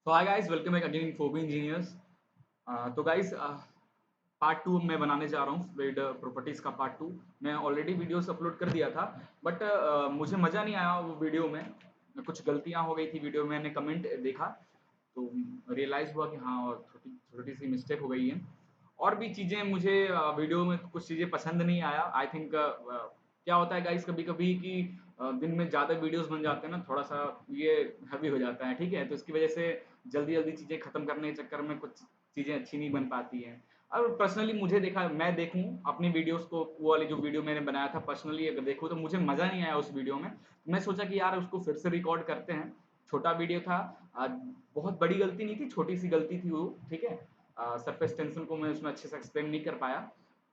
तो hi guys, welcome back again in Phoebe engineers. तो guys, part two मैं बनाने जा रहा हूँ फ्लूइड प्रॉपर्टीज का पार्ट टू। मैं ऑलरेडी वीडियोस अपलोड कर दिया था, बट मुझे मज़ा नहीं आया वो वीडियो में। कुछ गलतियाँ हो गई थी वीडियो में, मैंने कमेंट देखा तो रियलाइज़ हुआ कि हाँ, और छोटी छोटी सी मिस्टेक हो गई है। और भी चीज़ें मुझे वीडियो में कुछ चीज़ें पसंद नहीं आया। आई थिंक क्या होता है गाइस, कभी कभी कि दिन में ज़्यादा वीडियोस बन जाते हैं ना, थोड़ा सा ये हैवी हो जाता है, ठीक है। तो इसकी वजह से जल्दी जल्दी चीज़ें ख़त्म करने के चक्कर में कुछ चीज़ें अच्छी नहीं बन पाती हैं। और पर्सनली मुझे देखा, मैं देखूँ अपनी वीडियोस को, वो वाली जो वीडियो मैंने बनाया था पर्सनली अगर देखूँ तो मुझे मज़ा नहीं आया उस वीडियो में। मैं सोचा कि यार उसको फिर से रिकॉर्ड करते हैं। छोटा वीडियो था, बहुत बड़ी गलती नहीं थी, छोटी सी गलती थी वो, ठीक है। सरफेस टेंशन को मैं उसमें अच्छे से एक्सप्लेन नहीं कर पाया,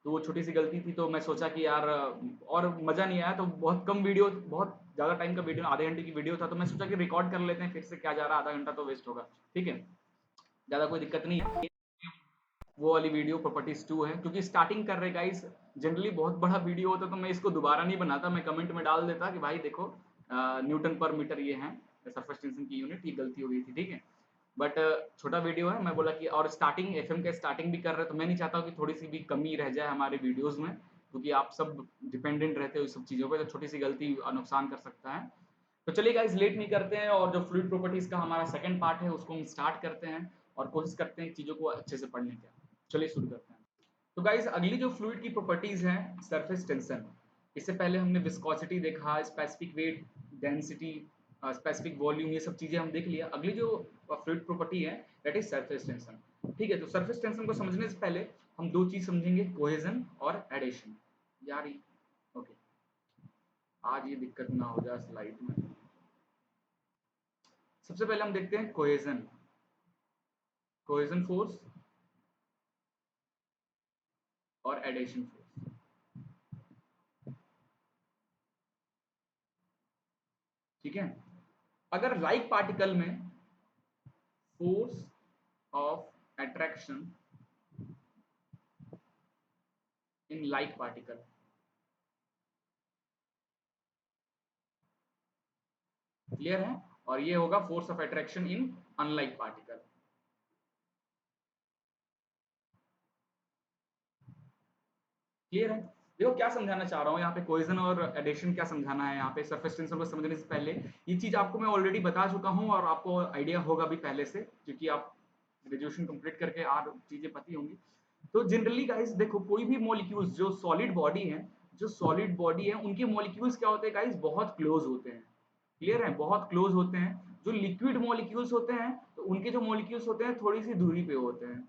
तो वो छोटी सी गलती थी। तो मैं सोचा कि यार और मज़ा नहीं आया, तो बहुत कम वीडियो, बहुत ज़्यादा टाइम का वीडियो, आधे घंटे की वीडियो था, तो मैं सोचा कि रिकॉर्ड कर लेते हैं, फिर से क्या जा रहा है, आधा घंटा तो वेस्ट होगा, ठीक है। ज़्यादा कोई दिक्कत नहीं है। वो वाली वीडियो प्रॉपर्टीज 2 है, क्योंकि स्टार्टिंग कर रहे गाइस, जनरली बहुत बड़ा वीडियो होता तो मैं इसको दोबारा नहीं बनाता, मैं कमेंट में डाल देता कि भाई देखो न्यूटन पर मीटर ये है सरफेस टेंशन की यूनिट, ये गलती हो गई थी, ठीक है। बट छोटा वीडियो है, मैं बोला कि और स्टार्टिंग एफएम का स्टार्टिंग भी कर रहे, तो मैं नहीं चाहता हूँ कि थोड़ी सी भी कमी रह जाए हमारे वीडियोस में, क्योंकि आप सब डिपेंडेंट रहते हो इस सब चीज़ों पे, तो छोटी सी गलती नुकसान कर सकता है। तो चलिए गाइस, लेट नहीं करते हैं, और जो फ्लूइड प्रॉपर्टीज का हमारा सेकंड पार्ट है उसको हम स्टार्ट करते हैं, और कोशिश करते हैं चीज़ों को अच्छे से पढ़ने का। चलिए शुरू करते हैं। तो गाइस, अगली जो फ्लूइड की प्रॉपर्टीज हैं, सरफेस टेंशन। इससे पहले हमने विस्कोसिटी देखा, specific weight, density, specific volume, ये सब चीजें हम देख लिया। अगली जो फ्लूइड प्रॉपर्टी है, दैट इज सरफेस टेंशन, ठीक है। तो सरफेस टेंशन को समझने से पहले हम दो चीज समझेंगे, कोहेजन और एडेशन। यार ओके, आज ये दिक्कत ना हो जाए स्लाइड में। सबसे पहले हम देखते हैं कोहेजन, कोहेजन फोर्स और एडेशन फोर्स, ठीक है। अगर लाइक पार्टिकल में force of attraction in like particle, clear है। और ये होगा force of attraction in unlike particle, clear है। देखो क्या समझाना चाह रहा हूँ यहाँ पे, कोहेजन और एडेशन क्या समझाना है यहाँ पे। सरफेस टेंशन को समझने से पहले ये चीज आपको मैं ऑलरेडी बता चुका हूँ, और आपको आइडिया होगा भी पहले से, क्योंकि आप ग्रेजुएशन कंप्लीट करके आ चीजें पता होंगी। तो जनरली गाइस देखो, कोई भी मॉलिक्यूल्स जो सॉलिड बॉडी है, जो सॉलिड बॉडी है, उनके मॉलिक्यूल्स क्या होते हैं गाइस, बहुत क्लोज होते हैं, क्लियर है, बहुत क्लोज होते हैं। जो लिक्विड मॉलिक्यूल्स होते हैं, तो उनके जो मॉलिक्यूल्स होते हैं थोड़ी सी दूरी पे होते हैं,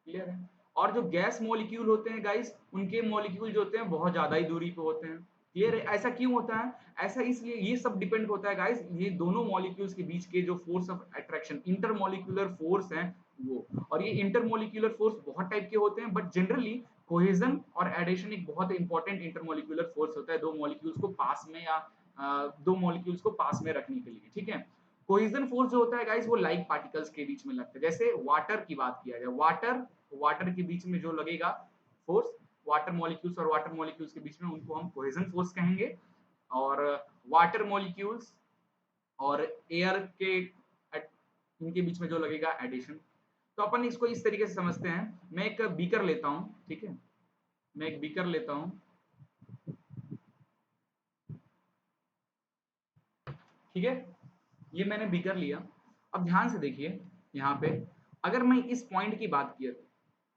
क्लियर है। और जो गैस मॉलिक्यूल होते हैं गाइस, उनके मॉलिक्यूल जो होते हैं बहुत ज्यादा ही दूरी पे होते हैं, क्लियर है। ऐसा क्यों होता है? ऐसा इसलिए, ये सब डिपेंड होता है गाइस, ये दोनों मॉलिक्यूल्स के बीच के जो force of attraction, intermolecular force है वो। और ये इंटरमॉलिक्यूलर फोर्स बहुत टाइप के होते हैं, बट जनरली कोहेजन और एडेशन एक बहुत इंपॉर्टेंट इंटरमॉलिक्यूलर फोर्स होता है, दो मॉलिक्यूल्स को पास में, या दो मॉलिक्यूल्स को पास में रखने के लिए, ठीक है। कोहेजन फोर्स जो होता है गाइस, वो लाइक पार्टिकल्स के बीच में लगता है। जैसे वाटर की बात किया जाए, वाटर, वाटर के बीच में जो लगेगा फोर्स, वाटर मॉलिक्यूल्स और वाटर मॉलिक्यूल्स के बीच में, उनको हम कोहेजन फोर्स कहेंगे। और वाटर मॉलिक्यूल्स और एयर के इनके बीच में जो लगेगा एडिशन। तो अपन इसको इस तरीके से समझते हैं, मैं एक बीकर लेता हूं, ठीक है। मैं एक बीकर लेता हूं, ठीक है। ये मैंने बीकर लिया। अब ध्यान से देखिए यहाँ पे, अगर मैं इस पॉइंट की बात किया,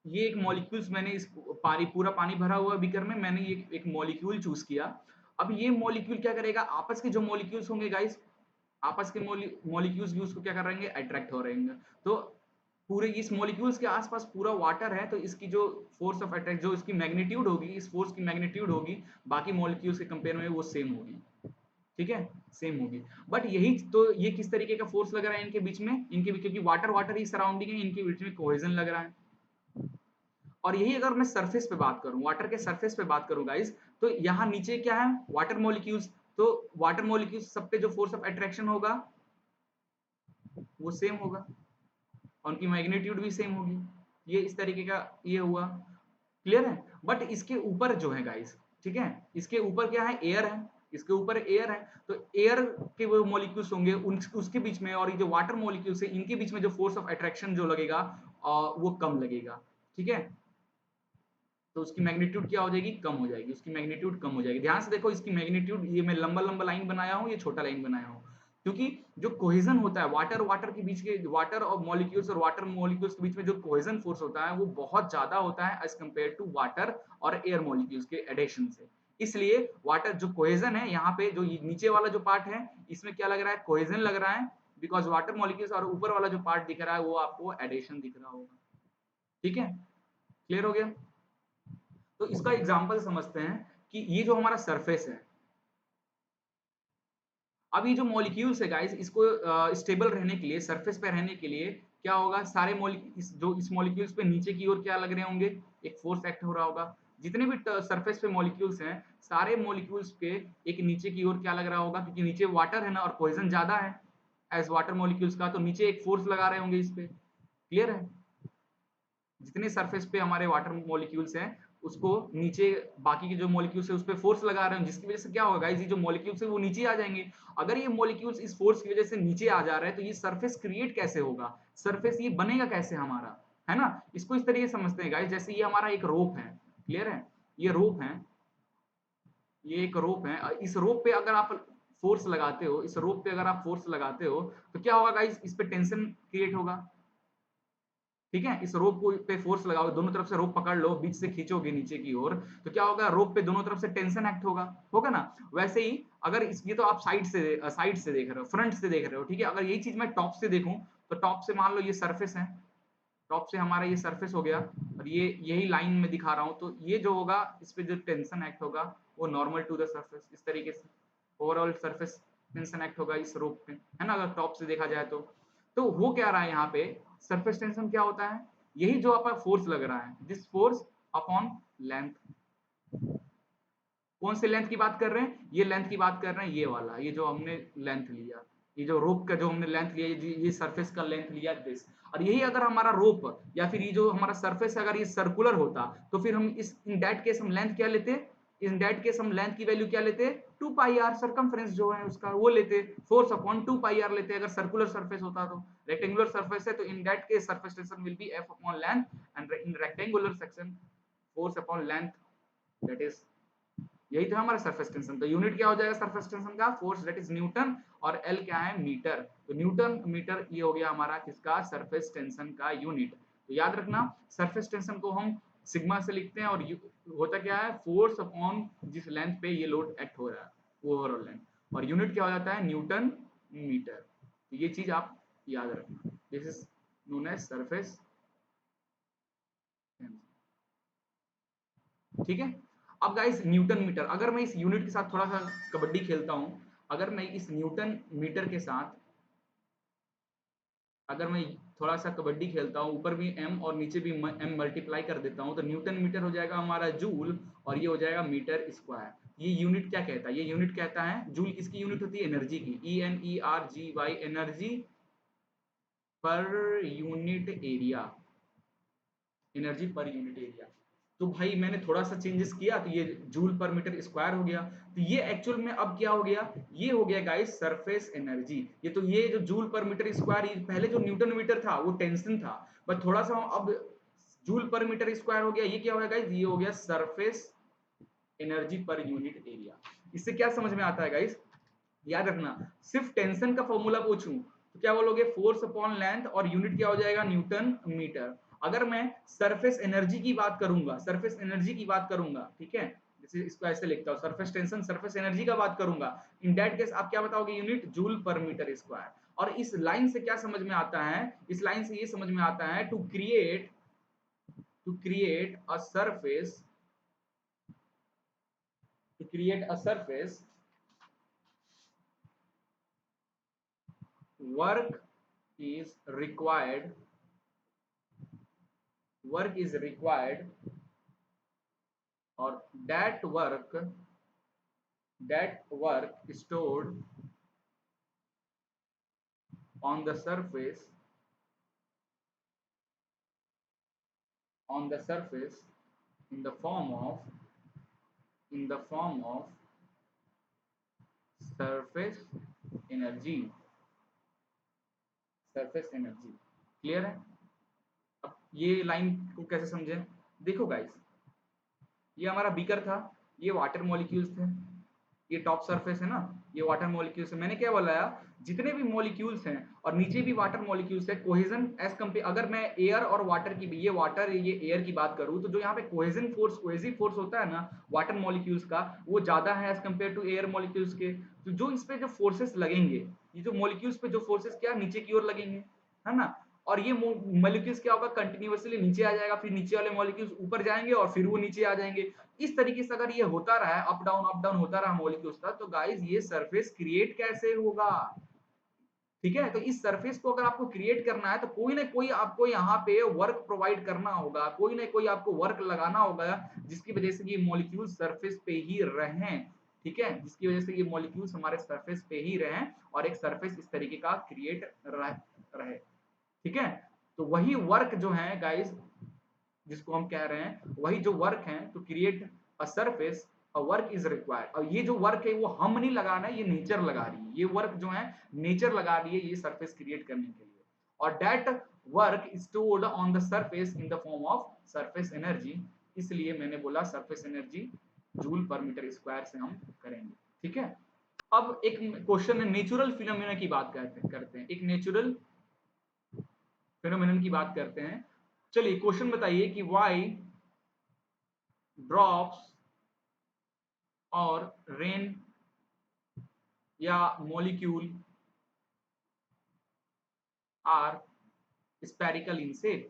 ये एक मॉलिक्यूल्स, मैंने इस पानी, पूरा पानी भरा हुआ बीकर में मैंने ये एक मॉलिक्यूल चूज किया। अब ये मॉलिक्यूल क्या करेगा, आपस के जो मॉलिक्यूल्स होंगे गाइस, आपस के मॉलिक्यूल्स भी उसको क्या कर रहे हैं, अट्रैक्ट हो रहे हैं। तो पूरे इस मॉलिक्यूल्स के आसपास पूरा वाटर है, तो इसकी जो फोर्स ऑफ अट्रैक्ट, जो इसकी मैग्नीट्यूड होगी, इस फोर्स की मैग्नीट्यूड होगी, बाकी मॉलिक्यूल्स के कंपेयर में वो सेम होगी, ठीक है, सेम होगी। बट यही तो, ये किस तरीके का फोर्स लग रहा है इनके बीच में, इनके क्योंकि वाटर वाटर ही सराउंडिंग है, इनके बीच में कोहेजन लग रहा है। और यही अगर मैं सरफेस पे बात करूं, वाटर के सरफेस पे बात करूं गाइस, तो यहाँ नीचे क्या है, वाटर मॉलिक्यूल्स। तो वाटर मॉलिक्यूल्स सब पे जो फोर्स ऑफ अट्रैक्शन होगा वो सेम होगा, और उनकी मैग्नीट्यूड भी सेम होगी। ये इस तरीके का ये हुआ, क्लियर है। बट इसके ऊपर जो है गाइस, ठीक है, इसके ऊपर क्या है, एयर है। इसके ऊपर एयर है, तो एयर के वो मॉलिक्यूल्स होंगे उसके बीच में, और ये जो वाटर मॉलिक्यूल्स है इनके बीच में जो फोर्स ऑफ अट्रैक्शन जो लगेगा वो कम लगेगा। ठीक है, तो उसकी मैग्नीट्यूड क्या हो जाएगी, कम हो जाएगी, उसकी मैग्नीट्यूड कम हो जाएगी। ध्यान से देखो इसकी मैग्नीट्यूड, ये मैं लंबा लंबा लाइन बनाया हूँ, ये छोटा लाइन बनाया हूँ, क्योंकि जो कोहेजन होता है वाटर वाटर के बीच के, वाटर और मॉलिक्यूल्स और वाटर मॉलिक्यूल्स के बीच में जो कोहेजन फोर्स होता है वो बहुत ज्यादा होता है एज कम्पेयर टू वाटर और एयर मॉलिक्यूल्स के एडिशन से। इसलिए वाटर जो कोहेजन है यहाँ पे, जो नीचे वाला जो पार्ट है इसमें क्या लग रहा है, कोहेजन लग रहा है, बिकॉज वाटर मॉलिक्यूल्स, और ऊपर वाला जो पार्ट दिख रहा है वो आपको एडिशन दिख रहा होगा। ठीक है, क्लियर हो गया। तो इसका एग्जांपल समझते हैं कि ये जो हमारा सरफेस है, अब ये जो मॉलिक्यूल्स है गाइस, इसको स्टेबल रहने के लिए, सरफेस पे रहने के लिए क्या होगा, सारे जो इस मॉलिक्यूल्स पे नीचे की ओर क्या लग रहे होंगे, एक फोर्स एक्ट हो रहा होगा। जितने भी सरफेस पे मॉलिक्यूल्स हैं, सारे मॉलिक्यूल्स पे एक नीचे की ओर क्या लग रहा होगा, क्योंकि नीचे वाटर है ना और पॉइजन ज्यादा है एज वाटर मॉलिक्यूल्स का, तो नीचे एक फोर्स लगा रहे होंगे इस पे। क्लियर है, जितने सरफेस पे हमारे वाटर मॉलिक्यूल्स हैं उसको नीचे बाकी के जो मॉलिक्यूल्स है उस पे फोर्स लगा रहे हैं, जिसकी वजह से क्या होगा गाइस, ये जो मॉलिक्यूल्स है वो नीचे आ जाएंगे। अगर ये मॉलिक्यूल्स इस फोर्स की वजह से नीचे आ जा रहे हैं तो ये सरफेस क्रिएट कैसे होगा, सरफेस ये बनेगा कैसे हमारा, है ना। इसको इस तरीके से समझते हैं गाइस, जैसे ये हमारा एक रोप है, क्लियर है, ये रोप है, ये एक रोप है, इस रोप पे अगर आप फोर्स लगाते हो, इस रोप पे अगर आप फोर्स लगाते हो तो क्या होगा गाइस, इस पे टेंशन क्रिएट होगा। ठीक है, इस रोप को पे फोर्स लगाओ, दोनों तरफ से रोप पकड़ लो, बीच से खींचोगे नीचे की ओर, तो क्या होगा, रोप पे दोनों तरफ से टेंशन एक्ट होगा, होगा ना। वैसे ही अगर ये तो आप साइड से देख रहे हो, फ्रंट से देख रहे हो, ठीक है। अगर यही चीज मैं टॉप से देखूं, तो टॉप से मान लो ये सरफेस है, टॉप से हमारा ये सरफेस हो गया, और ये यही लाइन में दिखा रहा हूं, तो ये जो होगा इस पे जो टेंशन एक्ट होगा वो नॉर्मल टू द सरफेस, इस तरीके से ओवरऑल सरफेस टेंशन एक्ट होगा इस रोप पे, है ना, अगर टॉप से देखा जाए तो हो क्या रहा है यहाँ पे, सरफेस टेंशन क्या होता है, यही जो आपका फोर्स लग रहा है, दिस फोर्स अपॉन लेंथ। कौन से लेंथ की बात कर रहे हैं, ये लेंथ की बात कर रहे हैं, ये वाला, ये जो हमने लेंथ लिया, ये जो रोप का जो हमने लेंथ लिया, ये सरफेस का लेंथ लिया दिस। और यही अगर हमारा रोप या फिर ये जो हमारा सरफेस अगर ये सर्कुलर होता, तो फिर हम इस इन दैट केस हम लेंथ क्या लेते, इन दैट केस हम लेंथ की वैल्यू क्या लेते, 2 पाई आर, सर्कमफ्रेंस जो है उसका वो लेते, फोर्स अपॉन 2 पाई आर लेते अगर सर्कुलर सरफेस होता तो। रेक्टेंगुलर सरफेस है तो इन that case surface tension will be F upon length, and in rectangular section force upon length, that is, यही तो है हमारा सरफेस टेंशन। तो यूनिट क्या हो जाएगा सरफेस टेंशन का, फोर्स, दैट इज न्यूटन, और एल क्या है, मीटर। तो न्यूटन मीटर ये हो गया हमारा किसका, सरफेस टेंशन का यूनिट। तो याद रखना सरफेस टेंशन को हम सिग्मा से लिखते हैं, और होता क्या है, फोर्स अपॉन जिस लेंथ पे ये लोड एक्ट हो रहा है वो ओवरऑल लेंथ, और यूनिट क्या हो जाता है, न्यूटन मीटर। तो ये चीज आप याद रखना, this is known as surface tension. ठीक है, अब गाइस न्यूटन मीटर, अगर मैं इस यूनिट के साथ थोड़ा सा कबड्डी खेलता हूं, अगर मैं इस न्यूटन मीटर के साथ, अगर मैं थोड़ा सा कबड्डी खेलता हूं, ऊपर भी एम और नीचे भी एम मल्टीप्लाई कर देता हूं, तो न्यूटन मीटर हो जाएगा हमारा जूल, और ये हो जाएगा मीटर स्क्वायर। ये यूनिट क्या कहता है, ये यूनिट कहता है, जूल किसकी यूनिट होती है, एनर्जी की, ENERGY, energy per unit area, energy per unit area. तो भाई मैंने थोड़ा सा चेंजेस किया तो ये जूल पर मीटर स्क्वायर हो गया, तो ये एक्चुअल में अब क्या हो गया, ये हो गया गाइस सरफेस एनर्जी। ये तो ये जो जूल पर मीटर स्क्वायर, पहले जो न्यूटन मीटर था वो टेंशन था, बट थोड़ा सा अब जूल पर मीटर स्क्वायर हो गया, ये क्या हो गया गाइस, ये हो गया surface energy per unit area. इससे क्या समझ में आता है गाइस, याद रखना, सिर्फ टेंशन का फॉर्मूला पूछूं तो क्या बोलोगे, फोर्स अपॉन लेंथ, और यूनिट क्या हो जाएगा, न्यूटन मीटर। अगर मैं सरफेस एनर्जी की बात करूंगा, सरफेस एनर्जी की बात करूंगा, ठीक है, जैसे इसको ऐसे लिखता हूं, सरफेस टेंशन सरफेस एनर्जी का बात करूंगा, इन दैट केस आप क्या बताओगे, यूनिट जूल पर मीटर स्क्वायर। और इस लाइन से क्या समझ में आता है, इस लाइन से ये समझ में आता है, to create a surface, to create a surface, work is required, work is required, or that work stored on the surface, on the surface in the form of, in the form of surface energy, surface energy. Clear है? अब ये line को कैसे समझें? देखो guys, ये हमारा beaker था, ये वाटर मॉलिक्यूल्स थे, ये टॉप सरफेस है ना, ये वाटर मॉलिक्यूल्स है। मैंने क्या बोला, जितने भी मॉलिक्यूल्स हैं और नीचे भी वाटर मॉलिक्यूल्स है, कोहेजन एज कंपेयर, अगर मैं एयर और वाटर की, ये वाटर ये एयर की बात करूं, तो जो यहाँ पे कोहेजन फोर्स, कोहेसिव फोर्स होता है ना वाटर मॉलिक्यूल्स का, वो ज्यादा है as compare to air molecules के। तो जो इस पे जो फोर्सेस लगेंगे, ये जो मॉलिक्यूल्स पे जो फोर्सेस क्या नीचे की ओर लगेंगे, है ना, और ये मॉलिक्यूल्स क्या होगा, कंटिन्यूअसली नीचे आ जाएगा, फिर नीचे वाले मॉलिक्यूल्स ऊपर जाएंगे और फिर वो नीचे आ जाएंगे। इस तरीके से अगर ये होता रहा है, अप डाउन होता रहा मॉलिक्यूल्स का, तो गाइस ये सरफेस क्रिएट कैसे होगा? ठीक है, तो इस सरफेस को अगर आपको क्रिएट करना है, तो कोई ना कोई आपको यहाँ पे वर्क प्रोवाइड करना होगा, कोई ना कोई आपको वर्क लगाना होगा, जिसकी वजह से ये मॉलिक्यूल सरफेस पे ही रहें। ठीक है, जिसकी वजह से ये मॉलिक्यूल्स हमारे सरफेस पे ही रहें और एक सरफेस इस तरीके का क्रिएट रहे। ठीक है, तो वही वर्क जो है गाइस, जिसको हम कह रहे हैं, वही जो वर्क है to create a surface, a work is required. और ये जो वर्क है वो हम नहीं लगा रहे हैं, ये नेचर लगा रही है, ये वर्क जो है नेचर लगा रही है ये सरफेस क्रिएट करने के लिए। और that work is stored on the surface in the form of surface energy. इसलिए मैंने बोला सरफेस एनर्जी जूल पर मीटर स्क्वायर से हम करेंगे। ठीक है, अब एक क्वेश्चन है, नेचुरल फिनोमेना की बात करते हैं, एक नेचुरल फिनोमेनन की बात करते हैं। चलिए क्वेश्चन बताइए कि व्हाई ड्रॉप्स और रेन या molecule are spherical in shape,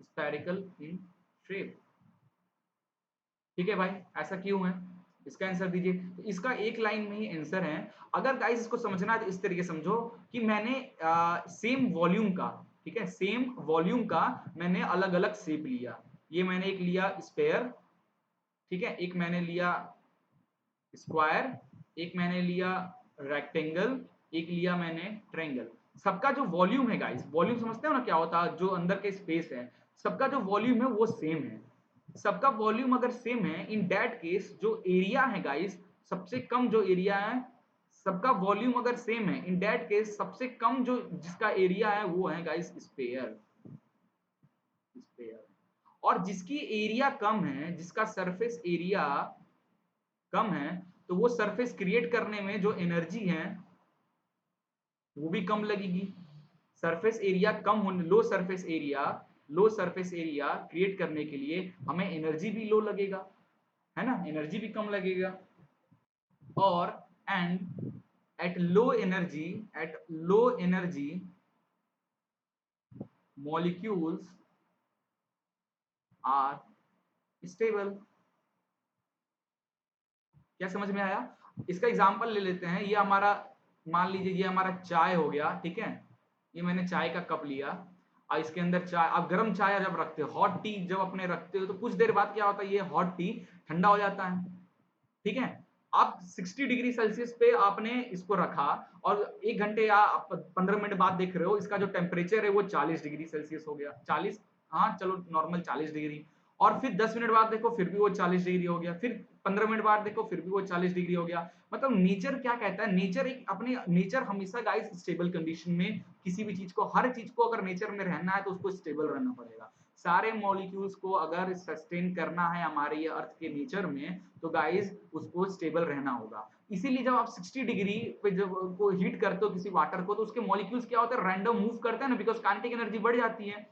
spherical in shape. ठीक है भाई, ऐसा क्यों है? इसका आंसर दीजिए। तो इसका एक लाइन में ही आंसर है। अगर गाइस इसको समझना है तो इस तरीके समझो कि मैंने सेम वॉल्यूम का, ठीक है, सेम वॉल्यूम का मैंने अलग अलग शेप लिया। ये मैंने एक लिया स्फेयर, ठीक है, एक मैंने लिया स्क्वायर, एक मैंने लिया रेक्टेंगल, एक लिया मैंने ट्रायंगल। सबका जो वॉल्यूम है गाइस, वॉल्यूम समझते हो ना क्या होता है, जो अंदर के स्पेस है, सबका जो वॉल्यूम है वो सेम है। सबका वॉल्यूम अगर सेम है, इन दैट केस जो एरिया है गाइस, सबसे कम जो एरिया है, सबका वॉल्यूम अगर सेम है, इन दैट केस सबसे कम जो जिसका एरिया है वो है गाइस स्फेयर। स्फेयर, और जिसकी एरिया कम है, जिसका सरफेस एरिया कम है, तो वो सरफेस क्रिएट करने में जो एनर्जी है वो भी कम लगेगी। सरफेस एरिया कम होने, लो सरफेस एरिया क्रिएट करने के लिए हमें एनर्जी भी लो लगेगा, है ना, एनर्जी भी कम लगेगा। और and at low energy, at low energy molecules are stable. क्या समझ में आया? इसका एग्जांपल ले लेते हैं। ये हमारा, मान लीजिए ये हमारा चाय हो गया, ठीक है, ये मैंने चाय का कप लिया और इसके अंदर चाय, आप गर्म चाय जब रखते हो, हॉट टी जब अपने रखते हो, तो कुछ देर बाद क्या होता है, ये हॉट टी ठंडा हो जाता है। ठीक है, आप 60 डिग्री सेल्सियस पे आपने इसको रखा और 1 घंटे या 15 मिनट बाद देख रहे हो इसका जो टेम्परेचर है वो 40 डिग्री सेल्सियस हो गया, 40, हाँ चलो नॉर्मल 40 डिग्री। और फिर 10 मिनट बाद देखो फिर भी वो 40 डिग्री हो गया, फिर 15 मिनट बाद देखो फिर भी वो 40 डिग्री हो गया। मतलब नेचर क्या कहता है, नेचर एक अपने, नेचर हमेशा गाइस स्टेबल कंडीशन में, किसी भी चीज को, हर चीज को अगर नेचर में रहना है तो उसको स्टेबल रहना पड़ेगा। सारे मॉलिक्यूल्स को अगर सस्टेन करना है हमारे ये अर्थ के नेचर में, तो गाइस उसको स्टेबल रहना होगा। इसीलिए जब आप 60 डिग्री पे जब को हीट करते हो किसी वाटर को, तो उसके मॉलिक्यूल्स क्या होते हैं, रैंडम मूव करते हैं ना, बिकॉज काइनेटिक एनर्जी बढ़ जाती है।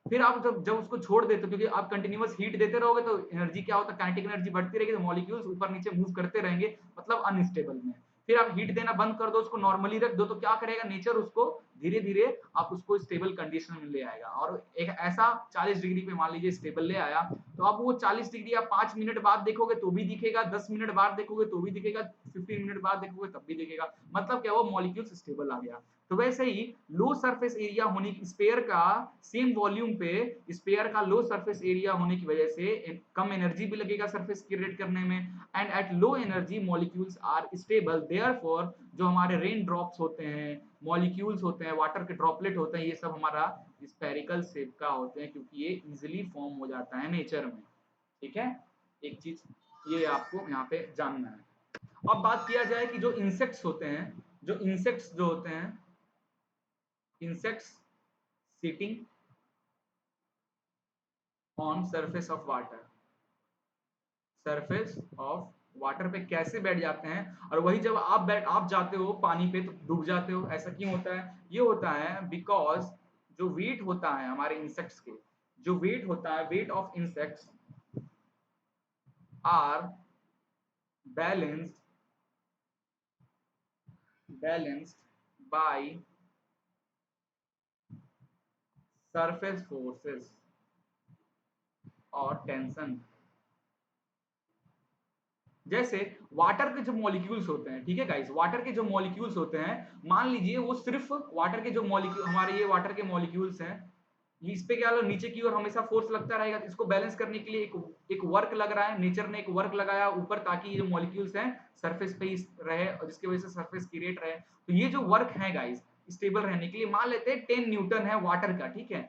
फिर आप जब जब उसको छोड़ देते हो, क्योंकि आप कंटिन्यूअस हीट देते रहोगे तो एनर्जी क्या होता है, काइनेटिक एनर्जी बढ़ती रहेगी, तो मॉलिक्यूल्स ऊपर नीचे मूव करते रहेंगे, मतलब अनस्टेबल में। फिर आप हीट देना बंद कर दो, उसको नॉर्मली रख दो, तो क्या करेगा नेचर, उसको धीरे धीरे आप उसको स्टेबल कंडीशन में ले आएगा। और एक ऐसा 40 डिग्री पे मान लीजिए स्टेबल ले आया, तो अब वो 40 डिग्री आप 5 मिनट बाद देखोगे तो भी दिखेगा, 10 मिनट बाद देखोगे तो भी दिखेगा, 15 मिनट बाद देखोगे तब भी दिखेगा। मतलब क्या, वो मॉलिक्यूल स्टेबल आ गया। तो वैसे ही लो सरफेस एरिया होने की, स्पेयर का सेम वॉल्यूम पे स्पेयर का लो सरफेस एरिया होने की वजह से कम एनर्जी भी लगेगा सरफेस क्रिएट करने में। And at low energy molecules are stable, therefore जो हमारे रेन ड्रॉप्स होते हैं, मॉलिक्यूल्स होते हैं, वाटर के ड्रॉपलेट होते हैं, ये सब हमारा स्पेरिकल शेप का होते हैं, क्योंकि ये इजिली फॉर्म हो जाता है नेचर में। ठीक है, एक चीज ये आपको यहाँ पे जानना है। अब बात किया जाए कि जो इंसेक्ट्स होते हैं, जो इंसेक्ट्स जो होते हैं, insects sitting on surface of water, surface of water पे कैसे बैठ जाते हैं, और वही जब आप जाते हो पानी पे तो डूब जाते हो। ऐसा क्यों होता है? ये होता है बिकॉज जो वेट होता है हमारे इंसेक्ट्स के, जो वेट होता है, weight of insects are balanced balanced by surface forces और टेंशन। जैसे वाटर के जो मॉलिक्यूल्स होते हैं, ठीक है गाइस, वाटर के जो मॉलिक्यूल्स होते हैं, मान लीजिए वो सिर्फ वाटर के जो मॉलिक्यूल, हमारे ये वाटर के मॉलिक्यूल्स हैं, इस पे क्या लो, नीचे की ओर हमेशा फोर्स लगता रहेगा। तो इसको बैलेंस करने के लिए एक वर्क लग रहा है, नेचर ने एक वर्क लगाया ऊपर, ताकि ये जो मॉलिक्यूल्स हैं सरफेस पे ही रहे और जिसकी वजह से सरफेस की रेट रहे। तो ये जो वर्क है गाइस स्टेबल रहने के लिए, मान लेते हैं 10 न्यूटन है वाटर का, ठीक है,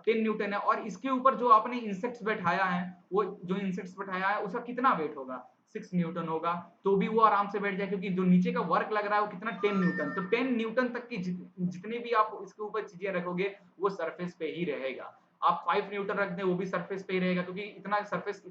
10 न्यूटन है, और इसके ऊपर जो आपने इंसेक्ट्स बैठाया है, वो जो इंसेक्ट्स बैठाया है उसका कितना वेट होगा? 6 न्यूटन होगा। तो भी वो आराम से बैठ जाए, क्योंकि जो नीचे का वर्क लग रहा है वो कितना? 10 न्यूटन। तो 10 न्यूटन तक की जितने भी आप इसके ऊपर चीजें रखोगे वो सरफेस पे ही रहेगा। आप 5 न्यूटन रख दें वो भी सरफेस पे ही रहेगा, क्योंकि इतना सरफेस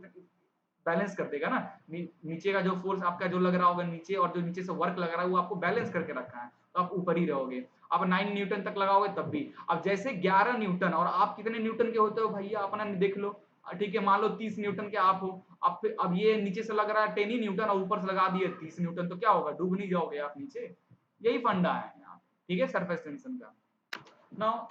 बैलेंस कर देगा ना। नीचे का जो फोर्स आपका जो लग रहा होगा नीचे, और जो नीचे से वर्क लग रहा है वो आपको बैलेंस करके रखा है, तो आप ऊपर ही रहोगे। अब 9 न्यूटन तक लगाओगे तब भी। अब जैसे 11 न्यूटन, और आप कितने न्यूटन के होते हो भैया अपना देख लो, ठीक है, मान लो 30 न्यूटन के आप हो। अब ये नीचे से लग रहा है 10 ही न्यूटन और ऊपर से लगा दिए 30 न्यूटन, तो क्या होगा? डूब नहीं जाओगे आप नीचे? यही फंडा है यहाँ, ठीक है, सरफेस टेंशन का। नाउ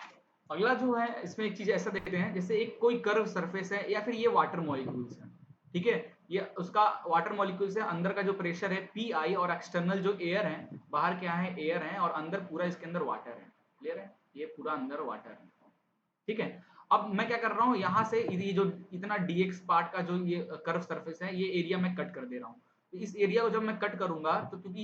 अगला जो है, इसमें एक चीज ऐसा देखते हैं, जैसे एक कोई कर्व सरफेस है, या फिर ये वाटर मॉलिक्यूल्स है, ठीक है, ये उसका वाटर मॉलिक्यूल्स है, अंदर का जो प्रेशर है पी आई, और एक्सटर्नल जो एयर है, बाहर क्या है? एयर है, और अंदर पूरा इसके अंदर वाटर है। क्लियर है? ये पूरा अंदर वाटर है, ठीक है। अब मैं क्या कर रहा हूँ, यहाँ से ये जो इतना dx पार्ट का जो ये कर्व सरफेस है, ये एरिया मैं कट कर दे रहा हूँ। तो इस एरिया को जब मैं कट करूंगा, तो क्योंकि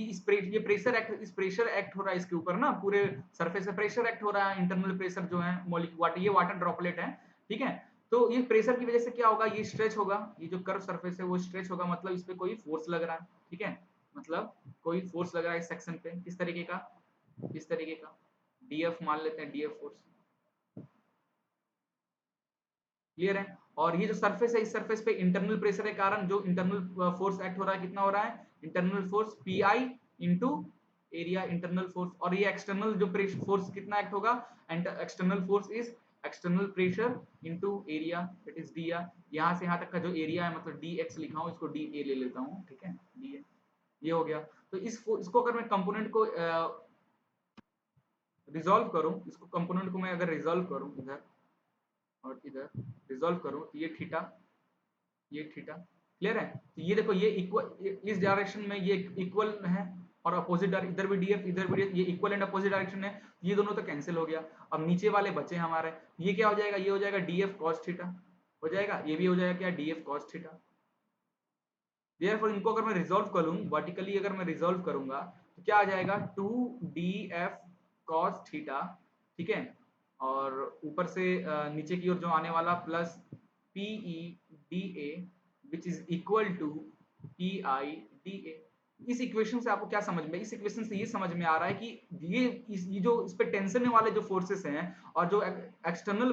ये प्रेशर एक्ट हो रहा है इसके ऊपर ना, पूरे सरफेस पे प्रेशर एक्ट हो रहा है, इंटरनल प्रेशर जो है वाटर, ये वाटर ड्रॉपलेट है, ठीक है। तो ये प्रेशर की वजह से क्या होगा? ये स्ट्रेच होगा, ये जो कर्व सरफेस है वो स्ट्रेच होगा, मतलब इस पे कोई फोर्स लग रहा है, ठीक है, मतलब कोई फोर्स लग रहा है इस सेक्शन पे, किस तरीके का? इस तरीके का डीएफ मान लेते हैं, डीएफ फोर्स। क्लियर है? और ये जो सरफेस है, इस सरफेस पे इंटरनल प्रेशर के कारण जो इंटरनल फोर्स एक्ट हो रहा है, कितना हो रहा है? Internal force P I into area, internal force. और ये एक्सटर्नल जो फोर्स कितना एक्ट होगा? External force is external pressure into area, that is D R. यहाँ से यहाँ तक का जो एरिया है, मतलब डी एक्स लिखा हूँ, इसको डी ए ले लेता हूँ, ठीक है, डी ए। ये हो गया। तो इसको अगर मैं कंपोनेंट को रिजॉल्व करूं, इसको कंपोनेंट को मैं अगर रिजॉल्व करूं इधर और इधर रिजॉल्व करूं, तो ये थीटा, ये थीटा। क्लियर है? तो ये देखो, ये इक्वल, इस डायरेक्शन में ये इक्वल है, और अपोजिट इधर भी डीएफ, इधर भी DF, ये इक्वल एंड अपोजिट डायरेक्शन है, ये दोनों तो कैंसिल हो गया। अब नीचे वाले बचे हमारे, ये क्या हो जाएगा? ये हो जाएगा डीएफ कॉस थीटा, हो जाएगा। ये भी हो जाएगा क्या? DF cos theta. देयरफॉर इनको अगर मैं रिजॉल्व करूं वर्टिकली, अगर मैं रिजॉल्व करूंगा, तो क्या आ जाएगा? 2df cos थीटा, ठीक है, और ऊपर से नीचे की ओर जो आने वाला plus PE DA which is equal to PI DA। इस इक्वेशन से आपको क्या समझ में? इस इक्वेशन से ये समझ में आ रहा है कि ये जो इस पे टेंशन वाले जो फोर्सेस हैं, और जो एक्सटर्नल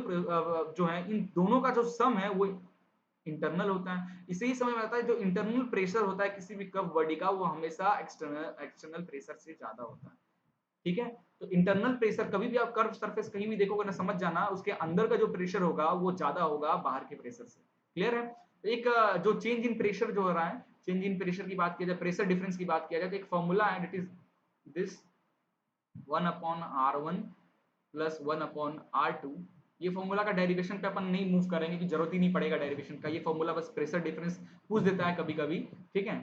जो है, इन दोनों का जो सम है वो इंटरनल होता है। इसे ही समझ में आता है, जो इंटरनल प्रेशर होता है किसी भी कर्व बॉडी का, वो हमेशा एक्सटर्नल प्रेशर से ज्यादा होता है, ठीक है। तो इंटरनल प्रेशर, कभी भी आप कर्व सरफेस कहीं भी देखोगे ना, समझ जाना उसके अंदर का जो प्रेशर होगा वो ज्यादा होगा बाहर के प्रेशर से। क्लियर है? तो एक जो चेंज इन प्रेशर जो हो रहा है, चेंज इन प्रेशर की बात किया जाए, प्रेशर डिफरेंस की बात किया जाए, तो एक फॉर्मूला है, it is this 1/r1 plus 1/r2। ये फॉर्मूला का डेरिवेशन पे अपन नहीं मूव करेंगे, कि जरूरत ही नहीं पड़ेगा डेरिवेशन का, ये फॉर्मूला बस प्रेशर डिफरेंस पूछ देता है कभी कभी, ठीक है।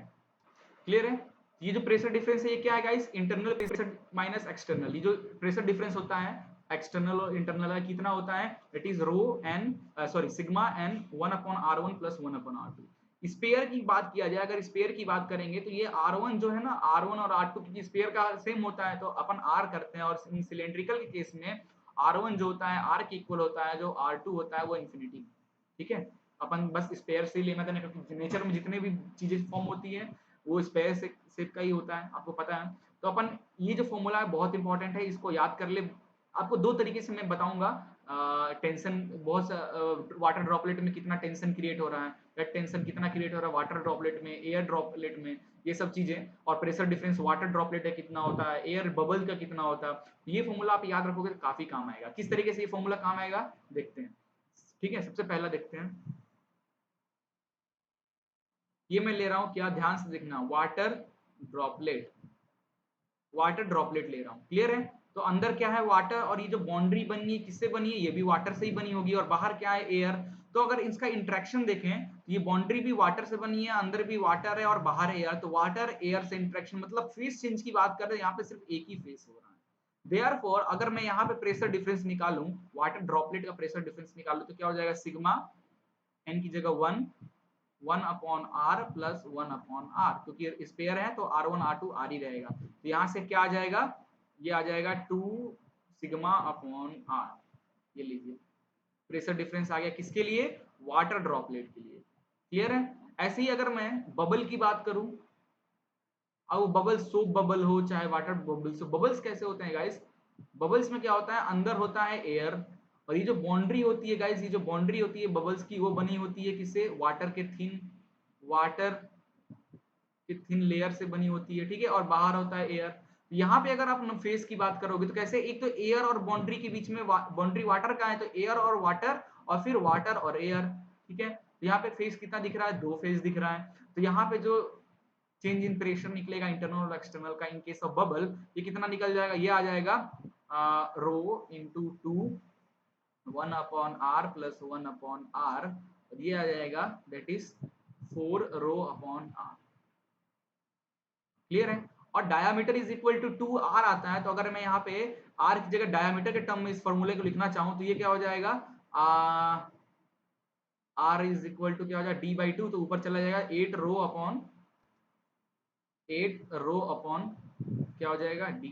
क्लियर है? ये जो प्रेशर डिफरेंस है, ये क्या है guys? Internal pressure minus external. ये जो प्रेशर डिफरेंस होता है एक्सटर्नल और इंटरनल का, कितना होता है? It is rho n, sorry sigma n 1/r1 plus 1/r2। Sphere की बात किया जाए, अगर स्पेयर की बात करेंगे, तो ये R1 जो है ना, R1 और R2 की स्पेयर का सेम होता है, तो अपन R करते हैं, और सिलेंड्रिकल के केस में R1 जो होता है R के इक्वल होता है, जो R2 होता है वो इंफिनिटी। ठीक है, अपन बस स्पेयर से लेना देना, क्योंकि नेचर में जितने भी चीजें फॉर्म होती है वो स्पेयर शेप का ही होता है, आपको पता है। तो अपन ये जो फॉर्मूला है बहुत इंपॉर्टेंट है, इसको याद कर ले। आपको दो तरीके से मैं बताऊंगा, टेंशन बहुत वाटर ड्रॉपलेट में कितना टेंशन क्रिएट हो रहा है, वेट टेंशन कितना क्रिएट हो रहा है वाटर ड्रॉपलेट में, एयर ड्रॉपलेट में, ये सब चीजें, और प्रेशर डिफरेंस वाटर ड्रॉपलेट का कितना होता है, एयर बबल का कितना होता है। ये फॉर्मूला आप याद रखोगे तो काफी काम आएगा। किस तरीके से ये फॉर्मूला काम आएगा देखते हैं, ठीक है। सबसे पहला देखते हैं, ये मैं ले रहा हूं क्या, ध्यान से देखना, ड्रॉपलेट वाटर ड्रॉपलेट ले रहा हूँ, क्लियर है। तो अंदर क्या है, वाटर, और ये जो बाउंड्री बनी है किससे बनी है, ये भी वाटर से ही बनी होगी, और बाहर क्या है, एयर। तो अगर इसका इंट्रैक्शन देखें तो ये बाउंड्री भी वाटर से बनी है, अंदर भी वाटर है और बाहर एयर, तो वाटर एयर से इंट्रैक्शन मतलब फेस चेंज की बात कर रहे हैं, यहाँ पे सिर्फ एक ही फेस हो रहा है। देयरफॉर अगर मैं यहाँ पे प्रेशर डिफरेंस निकालूं, वाटर ड्रॉपलेट का प्रेशर डिफरेंस निकालूं, तो क्या हो जाएगा, सिग्मा एन की जगह 1 प्लस 1/r, क्योंकि स्पेयर है तो R1 R2 R ही रहेगा। तो यहाँ से क्या आ जाएगा, ये आ जाएगा 2 सिग्मा अपॉन r। ये लीजिए, प्रेशर डिफरेंस आ गया किसके लिए, वाटर ड्रॉपलेट के लिए, क्लियर है। ऐसे ही अगर मैं बबल की बात करूं, अब बबल सोप बबल हो चाहे वाटर बबल्स, बबल्स कैसे होते हैं गाइस, बबल्स में क्या होता है, अंदर होता है एयर, और ये जो बाउंड्री होती है गाइस, ये जो बाउंड्री होती है बबल्स की, वो बनी होती है किससे, वाटर की थिन लेयर से बनी होती है, ठीक है, और बाहर होता है एयर। यहाँ पे अगर आप फेस की बात करोगे तो कैसे, एक तो एयर और बाउंड्री के बीच में बाउंड्री वाटर का है, तो एयर और वाटर, और फिर वाटर और एयर, ठीक है। तो यहाँ पे फेस कितना दिख रहा है, 2 फेस दिख रहा है। तो यहाँ पे जो चेंज इन प्रेशर निकलेगा इंटरनल और एक्सटर्नल का इन केस ऑफ बबल, ये कितना निकल जाएगा, ये आ जाएगा rho into 2 1/r plus 1/r, और ये आ जाएगा दैट इज 4 ρ/r, क्लियर है। और diameter is equal to 2r आता है, तो अगर मैं यहाँ पे r की जगह डायामीटर के टर्म में इस फॉर्मूले को लिखना चाहूँ तो ये क्या हो जाएगा, r इज इक्वल टू क्या हो जाएगा, d/2, तो ऊपर चला जाएगा 8 ρ/8 ρ क्या हो जाएगा d,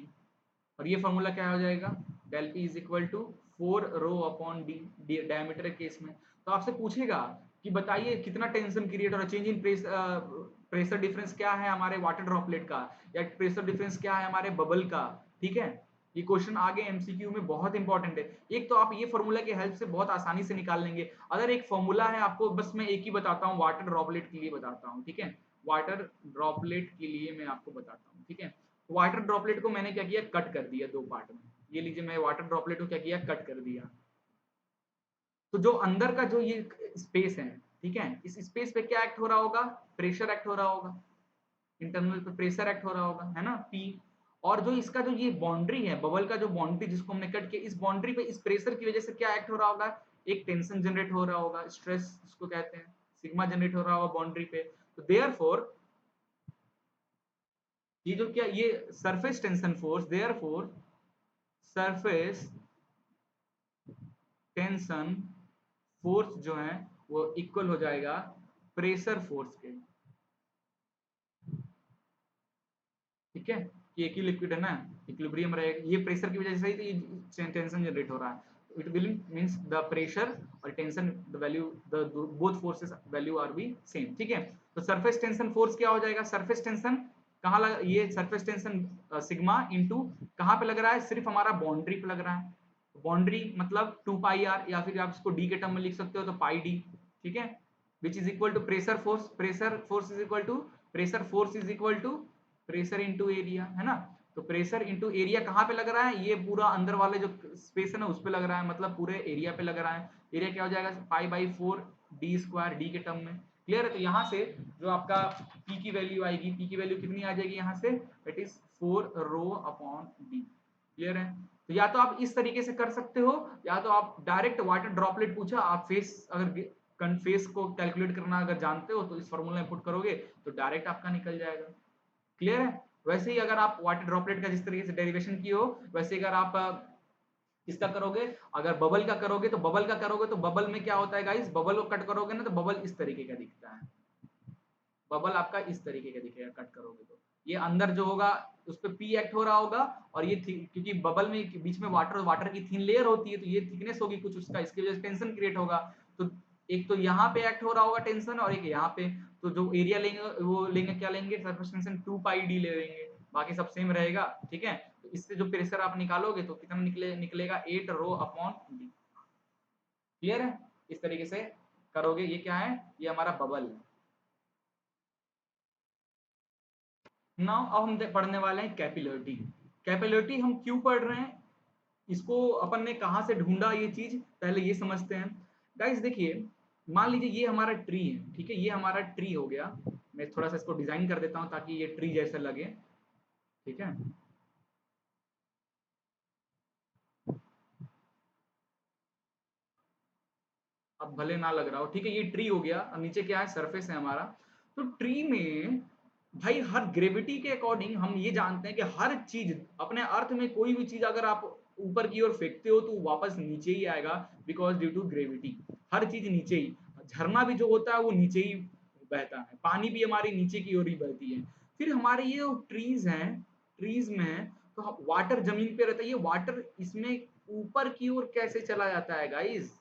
और ये फॉर्मूला क्या हो जाएगा, del p is equal to 4 ρ/d diameter के केस में। तो आपसे पूछेगा कि बताइए कितना टेंशन क्रिएट हो रहा है, चेंज इन प्रेशर डिफरेंस क्या है हमारे वाटर ड्रॉपलेट का, या प्रेशर डिफरेंस क्या है हमारे बबल का, ठीक है। ये क्वेश्चन आगे एमसीक्यू में बहुत इंपॉर्टेंट है। एक तो आप ये फॉर्मूला की हेल्प से बहुत आसानी से निकाल लेंगे। अगर एक फॉर्मूला है, आपको बस मैं एक ही बताता हूँ, वाटर ड्रॉपलेट के लिए बताता हूँ, ठीक है, वाटर ड्रॉपलेट के लिए मैं आपको बताता हूँ, ठीक है। वाटर ड्रॉपलेट को मैंने क्या किया, कट कर दिया 2 पार्ट में। ये लीजिए, मैं वाटर ड्रॉपलेट को क्या किया, कट कर दिया। तो जो अंदर का जो ये स्पेस है, ठीक है, इस स्पेस पे क्या एक्ट हो रहा होगा, प्रेशर एक्ट हो रहा होगा, इंटरनल पे प्रेशर एक्ट हो रहा होगा, है ना, पी। और जो इसका जो ये बाउंड्री है, बबल का जो बाउंड्री जिसको हमने कट किया, इस बाउंड्री पे इस प्रेशर की वजह से क्या एक्ट हो रहा होगा, एक टेंशन जनरेट हो रहा होगा, स्ट्रेस जिसको कहते हैं, सिग्मा जनरेट हो रहा होगा बाउंड्री पे। तो देयरफॉर ये जो क्या, ये surface tension force, therefore surface tension force जो है वो इक्वल हो जाएगा प्रेशर फोर्स के, ठीक है। कि एक ही लिक्विड है ना, इक्विलिब्रियम रहेगा, ये प्रेशर की वजह से ही तो ये टेंशन जनरेट हो रहा है। It will means the pressure और tension, the value, the both forces value are be same, ठीक है। तो सरफेस टेंशन फोर्स क्या हो जाएगा, सरफेस टेंशन कहाँ लगा, ये सरफेस टेंशन सिग्मा इनटू कहाँ पे लग रहा है, सिर्फ हमारा बाउंड्री पे लग रहा है। बाउंड्री मतलब 2πr, या फिर आप इसको d के टर्म में लिख सकते हो तो πd, ठीक है, which is equal to pressure force, pressure force is equal to, pressure force is equal to pressure into area, है ना। तो प्रेशर इंटू एरिया कहाँ पे लग रहा है, ये पूरा अंदर वाले जो स्पेस है ना उस पे लग रहा है, मतलब पूरे एरिया पे लग रहा है। एरिया क्या हो जाएगा, π/4d² d के टर्म में, क्लियर है। तो यहाँ से जो आपका p की वैल्यू आएगी, p की वैल्यू कितनी आ जाएगी यहाँ से, दैट इज 4 ρ/d, क्लियर है। तो या तो आप इस तरीके से कर सकते हो, या तो आप डायरेक्ट वाटर ड्रॉपलेट पूछा, आप फेस अगर फेस को कैलकुलेट करना अगर जानते हो तो इस फॉर्मूला में पुट करोगे तो डायरेक्ट आपका निकल जाएगा, क्लियर है। वैसे ही अगर आप वाटर ड्रॉपलेट का जिस तरीके से डेरिवेशन की हो, वैसे अगर आप इसका करोगे, अगर बबल का करोगे तो बबल में क्या होता है गाइस, बबल को कट करोगे ना तो बबल इस तरीके का दिखता है, बबल आपका इस तरीके का दिखेगा कट करोगे तो। ये अंदर जो होगा उस पे पी एक्ट हो रहा होगा, और ये क्योंकि बबल में बीच में वाटर वाटर की थिन लेयर होती है, तो ये थिकनेस होगी कुछ उसका, इसकी वजह से टेंशन क्रिएट होगा। तो एक तो यहाँ पे एक्ट हो रहा होगा टेंशन, और एक यहाँ पे। तो जो एरिया लेंगे वो लेंगे, क्या लेंगे, सरफेस टेंशन 2 पाई डी ले लेंगे, बाकी सब सेम रहेगा। ठीक है, तो इससे जो प्रेशर आप निकालोगे तो कितना निकलेगा 8 रो अपॉन डी। क्लियर है, इस तरीके से करोगे। ये क्या है, ये हमारा बबल है। नाउ अब हम पढ़ने वाले हैं कैपिलरिटी। कैपिलरिटी हम क्यों पढ़ रहे हैं, इसको अपन ने कहां से ढूंढा, ये चीज पहले ये समझते हैं। गाइस देखिए, मान लीजिए ये हमारा ट्री है, ठीक है, ये हमारा ट्री हो गया। मैं थोड़ा सा इसको डिजाइन कर देता हूं ताकि ये ट्री जैसा लगे। ठीक है, अब भले ना लग रहा हो, ठीक है, ये ट्री हो गया। अब नीचे क्या है, सरफेस है हमारा। तो ट्री में भाई हर ग्रेविटी के अकॉर्डिंग हम ये जानते हैं कि हर चीज अपने अर्थ में, कोई भी चीज अगर आप ऊपर की ओर फेंकते हो तो वापस नीचे ही आएगा, बिकॉज ड्यू टू ग्रेविटी। हर चीज नीचे ही, झरना भी जो होता है वो नीचे ही बहता है, पानी भी हमारी नीचे की ओर ही बहती है। फिर हमारे ये ट्रीज हैं, ट्रीज में तो वाटर जमीन पे रहता है, ये वाटर इसमें ऊपर की ओर कैसे चला जाता है गाइस,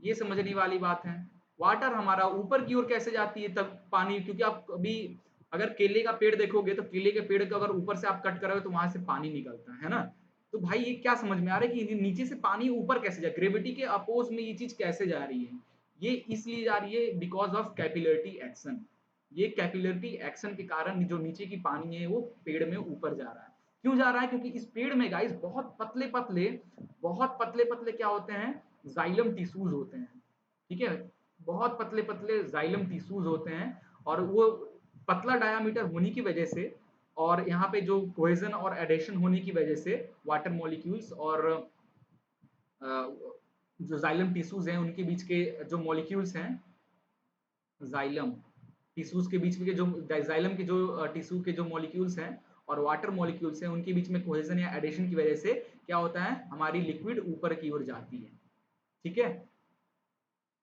ये समझने वाली बात है। वाटर हमारा ऊपर की ओर कैसे जाती है तब पानी, क्योंकि आप अभी अगर केले का पेड़ देखोगे तो केले के पेड़ को अगर ऊपर से आप कट करोगे तो वहां से पानी निकलता है ना। तो भाई ये क्या समझ में आ रहा है कि नीचे से पानी ऊपर कैसे जाए, ग्रेविटी के अपोज में ये चीज कैसे जा रही है, ये इसलिए जा रही है बिकॉज ऑफ कैपिलरिटी एक्शन। ये कैपिलरिटी एक्शन के कारण जो नीचे की पानी है वो पेड़ में ऊपर जा रहा है। क्यों जा रहा है, क्योंकि इस पेड़ में गाइस बहुत पतले पतले क्या होते हैं, जाइलम टिश्यूज होते हैं। ठीक है, बहुत पतले पतले जाइलम टिश्यूज होते हैं, और वो पतला डायामीटर होने की वजह से, और यहाँ पे जो कोहेजन और एडेशन होने की वजह से वाटर मॉलिक्यूल्स और जो जाइलम टिश्यूज हैं उनके बीच के जो मॉलिक्यूल्स हैं, जाइलम टिश्यूज के बीच में के जो जाइलम के जो टिश्यू के जो मॉलिक्यूल्स हैं और वाटर मॉलिक्यूल्स हैं उनके बीच में कोहेजन या एडिशन की वजह से क्या होता है, हमारी लिक्विड ऊपर की ओर जाती है। ठीक है,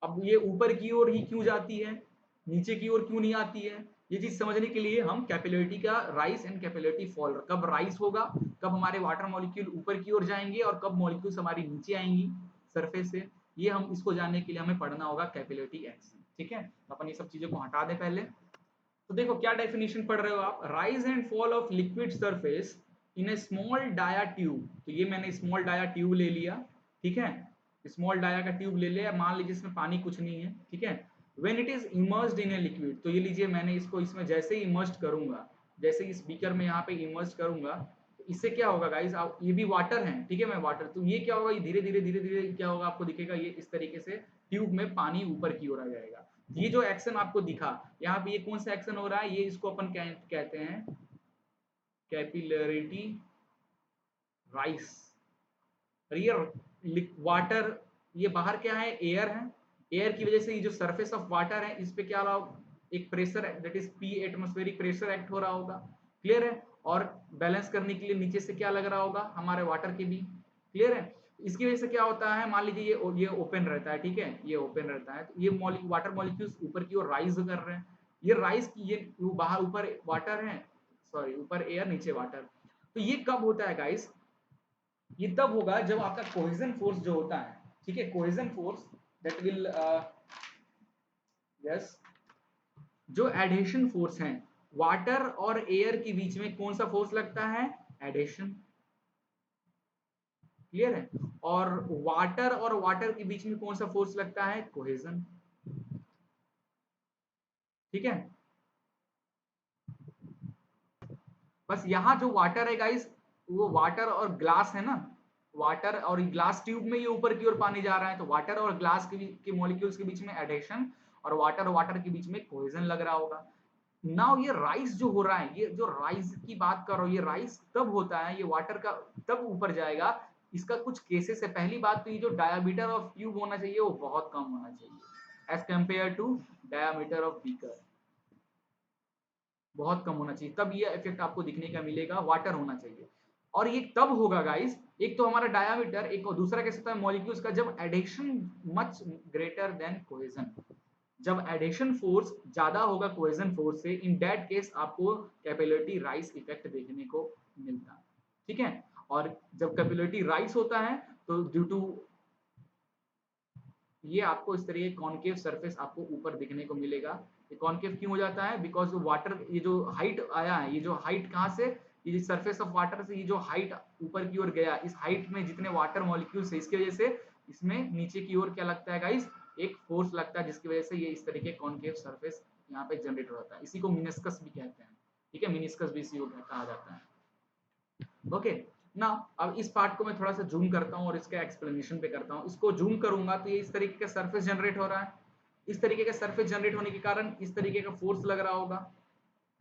अब ये ऊपर की ओर ही क्यों जाती है, नीचे की ओर क्यों नहीं आती है, ये चीज समझने के लिए हम कैपिलरिटी का राइज एंड कैपिलरिटी फॉल, कब राइज होगा, कब हमारे वाटर मॉलिक्यूल ऊपर की ओर जाएंगे और कब मॉलिक्यूल्स हमारी नीचे आएंगी सरफेस से, ये हम इसको जानने के लिए हमें पढ़ना होगा कैपिलरिटी एक्शन। ठीक है, तो अपन ये सब चीजों को हटा दें पहले। तो देखो क्या डेफिनेशन पढ़ रहे हो आप, rise and fall of liquid surface in a small dia tube. तो ये मैंने स्मॉल डाया ट्यूब ले लिया। ठीक है, स्मॉल डाया का ट्यूब ले लिया, मान लीजिए इसमें पानी कुछ नहीं है। ठीक है, when it is immersed in a liquid, तो ये लीजिए मैंने इसको इसमें जैसे ही इमर्स्ड करूंगा, जैसे इस बीकर में यहाँ पे इमर्स्ड करूंगा, तो इससे क्या होगा गाइस, आप ये भी वाटर है, ठीक है, मैं वाटर, तो ये क्या होगा, ये धीरे धीरे क्या होगा, आपको दिखेगा ये इस तरीके से ट्यूब में पानी ऊपर की ओर आ जाएगा। ये जो एक्शन आपको दिखा यहाँ पे, ये कौन सा एक्शन हो रहा है, ये इसको अपन कहते हैं कैपिलरिटी राइस। ये वाटर, ये बाहर क्या है, एयर है, एयर की वजह से ये जो सरफेस ऑफ वाटर है इस पे क्या रहा, एक pressure that is P atmospheric pressure act हो रहा होगा। क्लियर है, और बैलेंस करने के लिए नीचे से क्या लग रहा होगा, हमारे वाटर के भी। क्लियर है, इसकी वजह से क्या होता है, मान लीजिए ये ओपन रहता है, ठीक है, ये ओपन रहता है, तो ये वाटर मॉलिक्यूल्स ऊपर की ओर राइज कर रहे हैं। ये राइज की, ये बाहर ऊपर वाटर है, सॉरी ऊपर एयर नीचे वाटर। तो ये कब होता है गाइस, ये तब होगा जब आपका कोहेजन फोर्स जो होता है, ठीक है, cohesion force that will, yes, जो एडेशन फोर्स है, वाटर और एयर के बीच में कौन सा फोर्स लगता है, एडेशन। क्लियर है, और वाटर के बीच में कौन सा फोर्स लगता है, कोहेजन। ठीक है, बस यहाँ जो वाटर है गाइस, वो वाटर और ग्लास है ना, वाटर और ग्लास ट्यूब में ये ऊपर की ओर पानी जा रहा है, तो वाटर और ग्लास के मॉलिक्यूल्स के बीच में एडेशन, और वाटर के बीच में कोहेजन लग रहा होगा। नाउ ये राइस जो हो रहा है, ये जो राइस की बात कर रहा हूँ, ये राइस तब होता है, ये वाटर का तब ऊपर जाएगा, इसका कुछ केसेस है। पहली बात तो ये जो डायामीटर ऑफ ट्यूब होना चाहिए वो बहुत कम होना चाहिए as compare to diameter of beaker, बहुत कम होना चाहिए, तब ये इफेक्ट आपको दिखने का मिलेगा, वाटर होना चाहिए। और ये तब होगा गाइस, एक तो हमारा डायामीटर, एक और दूसरा कैसे होता है मॉलिक्यूल्स का, जब adhesion much greater than cohesion, जब एडिशन फोर्स ज्यादा होगा कोहेजन फोर्स से, इन दैट केस आपको कैपिलरिटी राइस इफेक्ट देखने को मिलता है। ठीक है, और जब कैपिलरिटी राइस होता है तो ड्यू टू ये आपको इस तरह कॉनकेव सरफेस आपको ऊपर दिखने को मिलेगा, ये कॉन्केव क्यों हो जाता है? बिकॉज वाटर, ये जो हाइट आया है, ये जो हाइट कहाँ से, ये सरफेस ऑफ वाटर से ये जो हाइट ऊपर की ओर गया, इस हाइट में जितने वाटर मॉलिक्यूल्स है, इसकी वजह से इसमें नीचे की ओर क्या लगता है गाइस, एक फोर्स लगता है, जिसकी वजह से ये इस तरीके कॉन्केव सरफेस यहाँ पे जनरेट हो जाता है। इसी को मिनिस्कस भी कहते हैं, ठीक है, मिनिस्कस भी इसी को कहा जाता है। ओके ना, अब इस पार्ट को मैं थोड़ा सा जूम करता हूँ और इसके एक्सप्लेनेशन पे करता हूँ। इसको जूम करूंगा तो ये इस तरीके का सरफेस जनरेट हो रहा है। इस तरीके का सरफेस जनरेट होने के कारण इस तरीके का फोर्स लग रहा होगा,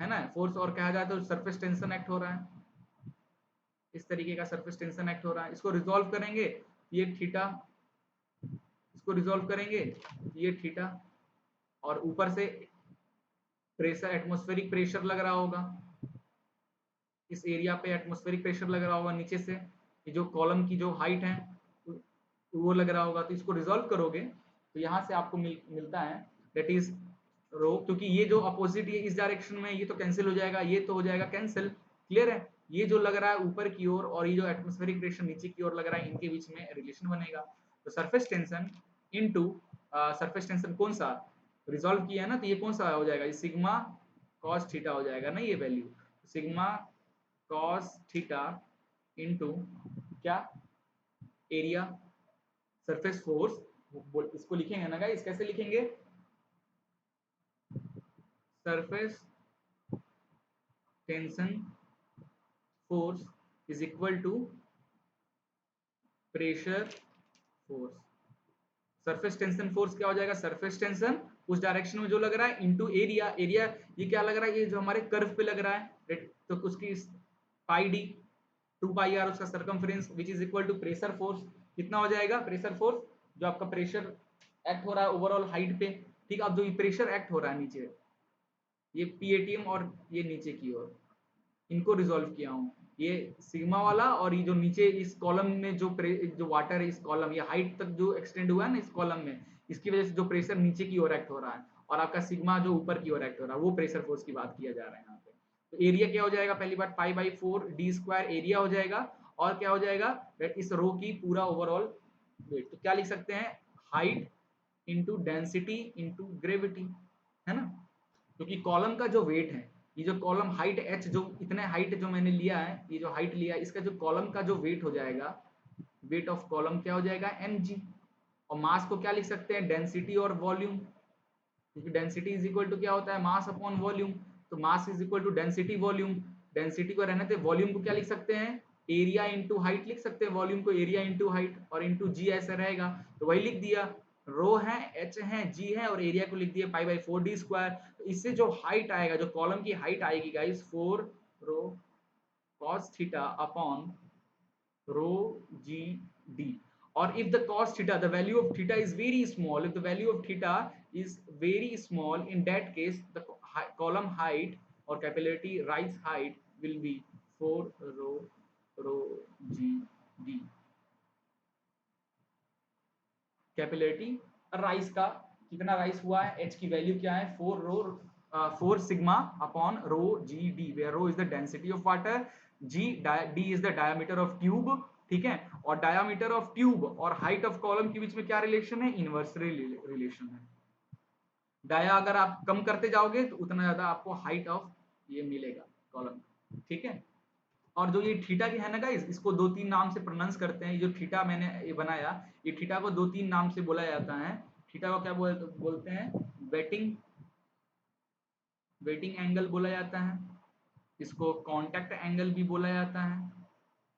है ना, फोर्स, और कहा जाए तो सरफेस टेंशन एक्ट हो रहा है, इस तरीके का सरफेस टेंशन एक्ट हो रहा है। इसको रिजॉल्व करेंगे, ये थीटा, इसको रिजॉल्व करेंगे, ये थीटा, और ऊपर से प्रेशर, एटमॉस्फेरिक प्रेशर लग रहा होगा, इस एरिया पे एटमॉस्फेरिक प्रेशर लग रहा होगा, नीचे से ये जो कॉलम की जो हाइट है वो लग रहा होगा। तो इसको रिजॉल्व करोगे तो यहाँ से आपको मिलता है दैट इज रो, क्योंकि ये जो अपोजिट ये इस डायरेक्शन में, ये तो कैंसिल हो जाएगा, ये तो हो जाएगा कैंसिल, क्लियर है। ये जो लग रहा है ऊपर की ओर और ये जो एटमॉस्फेरिक प्रेशर नीचे की ओर लग रहा है, इनके बीच में रिलेशन बनेगा। तो surface tension into surface tension कौन सा रिजॉल्व किया है ना, तो ये कौन सा हो जाएगा, ये सिग्मा कॉस थीटा हो जाएगा ना, ये value sigma cos theta into क्या, एरिया सरफेस फोर्स, इसको लिखेंगे ना गाइस, कैसे लिखेंगे, surface tension force is equal to pressure force. Surface tension force क्या हो जाएगा, सरफेस टेंशन उस डायरेक्शन में जो लग रहा है इनटू एरिया, एरिया ये क्या लग रहा है, ये जो हमारे कर्व पे लग रहा है, तो उसकी पाई डी 2 पाई आर उसका circumference which is equal to pressure force. कितना हो जाएगा प्रेशर फोर्स, जो आपका प्रेशर एक्ट हो रहा है ओवरऑल हाइट पे, ठीक है। अब जो ये प्रेशर एक्ट हो रहा है नीचे, ये पीएटीएम और ये नीचे की ओर, इनको रिजॉल्व किया हूँ, ये सिग्मा वाला और ये जो नीचे इस कॉलम में जो वाटर है, इस कॉलम, ये हाइट तक जो एक्सटेंड हुआ है ना इस कॉलम में, इसकी वजह से जो प्रेशर नीचे की ओर एक्ट हो रहा है, और आपका सिग्मा जो ऊपर की ओर एक्ट हो रहा है, वो प्रेशर फोर्स की बात किया जा रहा है यहाँ पे। तो एरिया क्या हो जाएगा, पहली बात pi by 4 D square area हो जाएगा, और क्या हो जाएगा इस रो की पूरा ओवरऑल वेट। तो क्या लिख सकते हैं, height into density into gravity, है ना, क्योंकि कॉलम का जो वेट है, ये जो कॉलम हाइट एच, जो इतने हाइट जो मैंने लिया है, ये जो हाइट लिया है, इसका जो कॉलम का जो वेट हो जाएगा, वेट ऑफ कॉलम क्या हो जाएगा mg, और मास को क्या लिख सकते हैं, डेंसिटी और वॉल्यूम, क्योंकि डेंसिटी इज इक्वल टू क्या होता है, मास अपॉन वॉल्यूम। तो mass is equal to density volume, density को रहने थे, वॉल्यूम को क्या लिख सकते हैं, एरिया इंटू हाइट लिख सकते हैं, वॉल्यूम को एरिया इंटू हाइट, और इंटू जी ऐसा रहेगा, तो वही लिख दिया, रो है, एच है, जी है, और एरिया को लिख दिया पाई बाई 4 डी स्क्वायर। तो इससे जो हाइट आएगा, जो कॉलम की हाइट आएगी गाइस, 4 रो cos थीटा अपॉन रो जी डी। और if the cos theta, the value of theta is very small, if the value of theta is very small, in that case the column height or capillary rise height will be 4 rho g d। Capillarity rice का कितना rice हुआ है, H की value क्या है, 4 sigma upon rho ji d, where rho is the density of water, g d is the diameter of tube, ठीक है। और डायमीटर ऑफ ट्यूब और हाइट ऑफ कॉलम के बीच में क्या रिलेशन है, इनवर्स रिलेशन है। डाया अगर आप कम करते जाओगे तो उतना ज्यादा आपको हाइट ऑफ ये मिलेगा कॉलम, ठीक है। और जो ये थीटा की है ना गाइस, इसको 2-3 नाम से प्रोनाउंस करते हैं। ये जो थीटा मैंने ये बनाया, ये थीटा को 2-3 नाम से बोला जाता है। थीटा को क्या बोलते हैं, वेटिंग वेटिंग एंगल बोला जाता है, इसको कांटेक्ट एंगल भी बोला जाता है,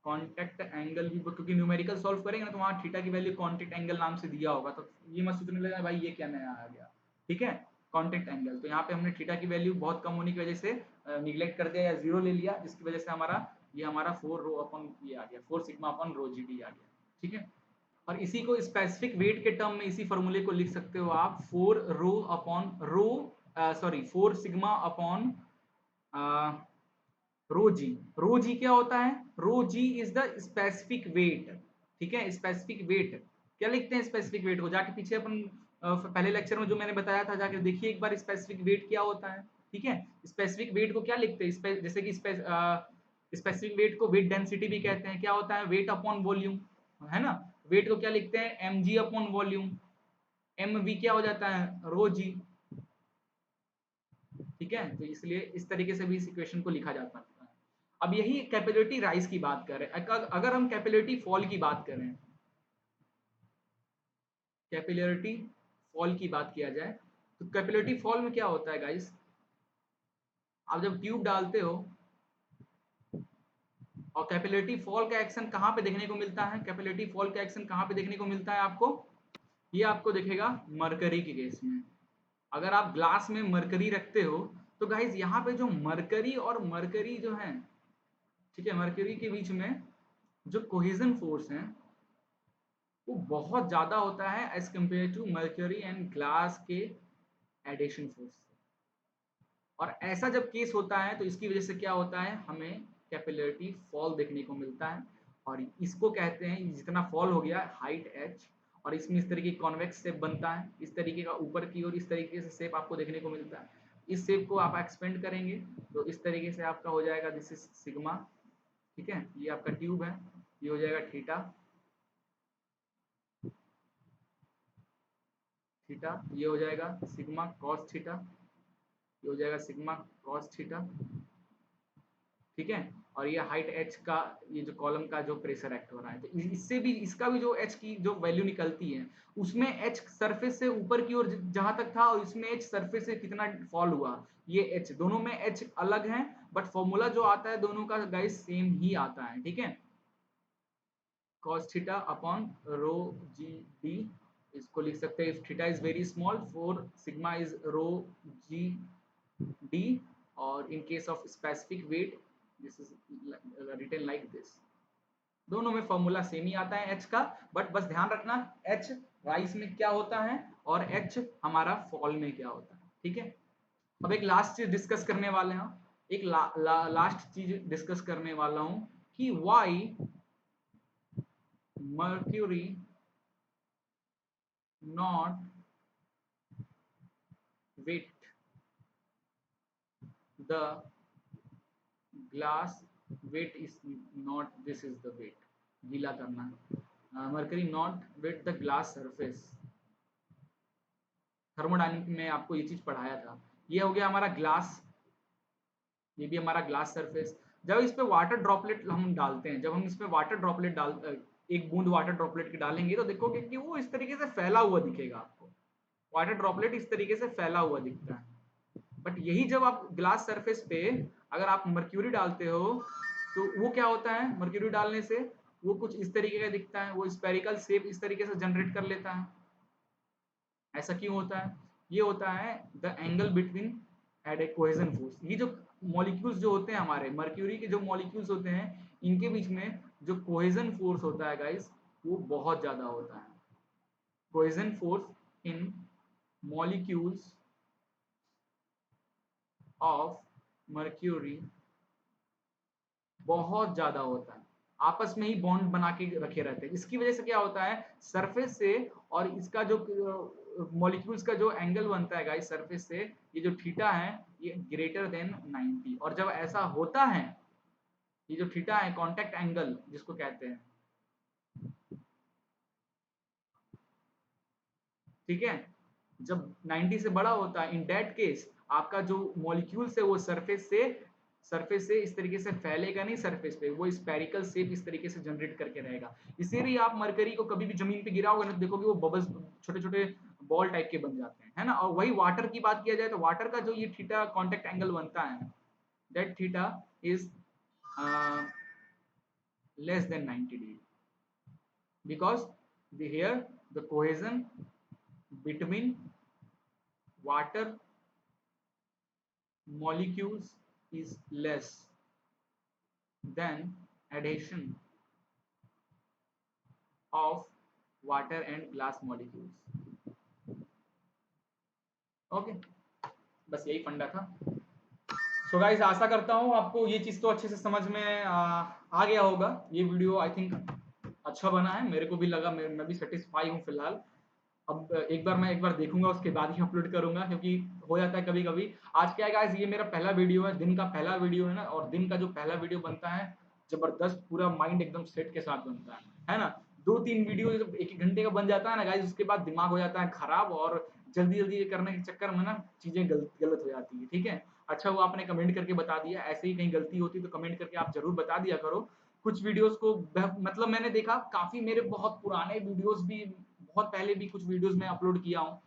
कांटेक्ट एंगल भी, क्योंकि न्यूमेरिकल सॉल्व करेंगे ना तो वहाँ थीटा की वैल्यू कांटेक्ट एंगल नाम से दिया होगा, तो ये मत सोचने लगा भाई ये क्या नया आ गया, ठीक है। कांटेक्ट एंगल, तो यहाँ पे हमने थीटा की वैल्यू बहुत कम होने की वजह से निगलेक्ट कर दिया या जीरो ले लिया, जिसकी वजह से हमारा 4 रो अपॉन ये आ गया, 4 सिग्मा अपॉन रो जी डी आ गया, ठीक है। और इसी को स्पेसिफिक वेट के टर्म में इसी फॉर्मूले को लिख सकते हो आप, 4 rho upon rho, sorry 4 sigma upon rho G. Rho G क्या होता है, rho G is the specific weight, ठीक है। स्पेसिफिक वेट क्या लिखते हैं, स्पेसिफिक वेट को जाके पीछे अपन पहले लेक्चर में जो मैंने बताया था, जाके देखिए एक बार स्पेसिफिक वेट क्या होता है, ठीक है। स्पेसिफिक वेट को क्या लिखते हैं, जैसे कि स्पेसिफिक वेट को वेट डेंसिटी भी कहते हैं, क्या होता है, वेट अपॉन वॉल्यूम, है ना। वेट को क्या लिखते हैं, m g upon volume, m v क्या हो जाता है, रो जी, ठीक है, तो इसलिए इस तरीके से भी इस इक्वेशन को लिखा जा सकता है। अब यही कैपिलरी राइज की बात करें, अगर हम कैपिलरी फॉल की बात करें, कैपिलरिटी फॉल की बात किया जाए, तो कैपिलरिटी फॉल में क्या होता है गाइस, आप जब ट्यूब डालते हो, और कैपिलरिटी फॉल का एक्शन कहाँ पे देखने को मिलता है, कैपिलरिटी फॉल का एक्शन कहाँ पे देखने को मिलता है आपको, ये आपको दिखेगा मरकरी के केस में। अगर आप ग्लास में मरकरी रखते हो तो गाइस यहाँ पे जो मरकरी और मरकरी जो है, ठीक है, मरकरी के बीच में जो कोहेजन फोर्स है वो बहुत ज्यादा होता है as compare to mercury and glass के एडिशन फोर्स। और ऐसा जब केस होता है तो इसकी वजह से क्या होता है, हमें कैपिलरिटी फॉल देखने को मिलता है, और इसको कहते हैं, जितना फॉल हो गया हाइट एच, और इसमें इस तरीके कॉन्वेक्स शेप बनता है, इस तरीके का ऊपर की ओर इस तरीके से शेप आपको देखने को मिलता है। इस शेप को आप एक्सपेंड करेंगे तो इस तरीके से आपका हो जाएगा, दिस इज सिग्मा, ठीक है, ये आपका ट्यूब है, ये हो जाएगा थीटा, थीटा, ये हो जाएगा सिग्मा कॉस थीटा, ये हो जाएगा सिग्मा कॉस थीटा, ठीक है, और ये हाइट एच का, ये जो कॉलम का जो प्रेशर एक्ट हो रहा है, तो इससे भी, इसका भी जो एच की जो वैल्यू निकलती है, उसमें एच सरफेस से ऊपर की ओर जहां तक था, और इसमें एच सरफेस से कितना फॉल हुआ, ये एच, दोनों में एच अलग है, बट फॉर्मूला जो आता है दोनों का गाइस सेम ही आता है, ठीक है, cos थीटा अपॉन रो जी डी, इसको लिख सकते हैं, if theta is very small for sigma is rho ji D, और in case of specific weight this is written like this. दोनों में फॉर्मूला सेम ही आता है एच का, बट बस ध्यान रखना एच राइज में क्या होता है और एच हमारा फॉल में क्या होता है, ठीक है। अब एक लास्ट चीज डिस्कस करने वाले हैं, एक लास्ट चीज डिस्कस करने वाला हूं कि why mercury not weight the glass, weight is not, this is the weight, गीला करना, mercury not weight the glass surface, thermodynamic में आपको ये चीज पढ़ाया था। ये हो गया हमारा ग्लास, ये भी हमारा ग्लास सरफेस। जब इस पे वाटर ड्रॉपलेट हम डालते हैं, जब हम इसमें वाटर ड्रॉपलेट एक बूंद वाटर ड्रॉपलेट की डालेंगे तो देखोगे कि वो इस तरीके से फैला हुआ दिखेगा आपको, वाटर ड्रॉपलेट इस तरीके से फैला हुआ दिखता है। बट यही जब आप ग्लास सरफेस पे अगर आप मर्क्यूरी डालते हो तो वो क्या होता है, मर्क्यूरी डालने से वो कुछ इस तरीके का दिखता है, वो स्पेरिकल शेप इस तरीके से जनरेट कर लेता है। ऐसा क्यों होता है, ये होता है the angle between add a cohesion force. ये जो मॉलिक्यूल्स जो होते हैं हमारे मर्क्यूरी के, जो मॉलिक्यूल्स होते हैं इनके बीच में जो कोहेजन फोर्स होता है गाइस वो बहुत ज्यादा होता है। Cohesion force in molecules of mercury बहुत ज्यादा होता है, आपस में ही बॉन्ड बना के रखे रहते हैं। इसकी वजह से क्या होता है, सरफेस से और इसका जो मॉलिक्यूल्स का जो एंगल बनता है गाइस सरफेस से, ये जो थीटा है ये ग्रेटर देन 90, और जब ऐसा होता है, ये जो थीटा है कांटेक्ट एंगल जिसको कहते हैं, ठीक है, जब 90 से बड़ा होता है, इन दैट केस आपका जो मॉलिक्यूल्स है वो सरफेस से इस तरीके से फैलेगा नहीं, सरफेस पे वो स्पेरिकल शेप इस तरीके से जनरेट करके रहेगा। इसीलिए आप मरकरी को कभी भी जमीन पे गिराओगे ना तो देखोगे वो बबल्स छोटे छोटे बॉल टाइप के बन जाते हैं, है ना। और वही वाटर की बात किया जाए तो वाटर का जो ये थीटा कांटेक्ट एंगल बनता है, that theta is less than 90 degree, because here the cohesion between water molecules is less than adhesion of water and glass molecules. Okay, बस यही फंडा था। सो गाइस आशा करता हूँ आपको ये चीज तो अच्छे से समझ में आ गया होगा। ये वीडियो आई थिंक अच्छा बना है, मेरे को भी लगा, मैं भी सेटिस्फाई हूँ फिलहाल। अब मैं एक बार देखूंगा उसके बाद ही अपलोड करूंगा, क्योंकि हो जाता है कभी कभी। आज क्या है गाइस, ये मेरा पहला वीडियो है, दिन का पहला वीडियो है ना, और दिन का जो पहला वीडियो बनता है जबरदस्त, पूरा माइंड एकदम सेट के साथ बनता है ना। 2-3 वीडियो जब 1-1 घंटे का बन जाता है ना गाइस, उसके बाद दिमाग हो जाता है खराब, और जल्दी जल्दी ये करने के चक्कर में ना चीजें गलत हो जाती है, ठीक है। अच्छा वो आपने कमेंट करके बता दिया, ऐसे ही कहीं गलती होती तो कमेंट करके आप जरूर बता दिया करो। कुछ वीडियोस को मतलब मैंने देखा काफी मेरे बहुत पुराने वीडियोस भी, बहुत पहले भी कुछ वीडियोस मैं अपलोड किया हूँ,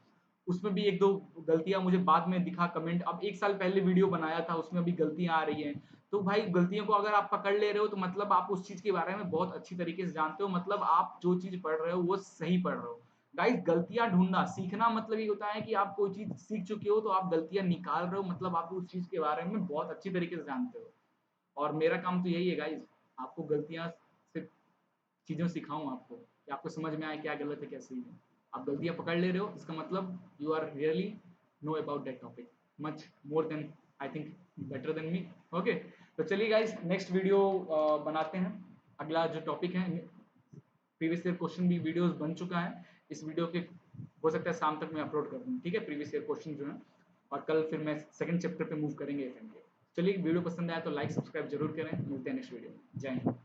उसमें भी एक दो गलतियां मुझे बाद में दिखा कमेंट, अब 1 साल पहले वीडियो बनाया था उसमें भी गलतियां आ रही हैं। तो भाई गलतियों को अगर आप पकड़ ले रहे हो तो मतलब आप उस चीज के बारे में बहुत अच्छी तरीके से जानते हो, मतलब आप जो चीज पढ़ रहे हो वो सही पढ़ रहे हो। गाइस गलतियां ढूंढना सीखना मतलब ये होता है कि आप कोई चीज सीख चुके हो तो आप गलतियां निकाल रहे हो, मतलब आप उस चीज के बारे में बहुत अच्छी तरीके से जानते हो। और मेरा काम तो यही है गाइस, आपको गलतियां से चीज़ें सिखाऊँ आपको कि आपको समझ में आए क्या गलत है क्या सही है। आप गलतियाँ पकड़ ले रहे हो इसका मतलब you are really know about that topic much more than I think better than me. Okay, तो चलिए गाइस नेक्स्ट वीडियो बनाते हैं। अगला जो टॉपिक है, प्रीवियस ईयर क्वेश्चन भी वीडियोस बन चुका है, इस वीडियो के हो सकता है शाम तक मैं अपलोड कर दूँ, ठीक है, प्रीवियस ईयर क्वेश्चन जो है। और कल फिर मैं सेकंड चैप्टर पे मूव करेंगे एफएम के। चलिए वीडियो पसंद आया तो लाइक सब्सक्राइब जरूर करें, मिलते हैं नेक्स्ट वीडियो में। जय हिंद।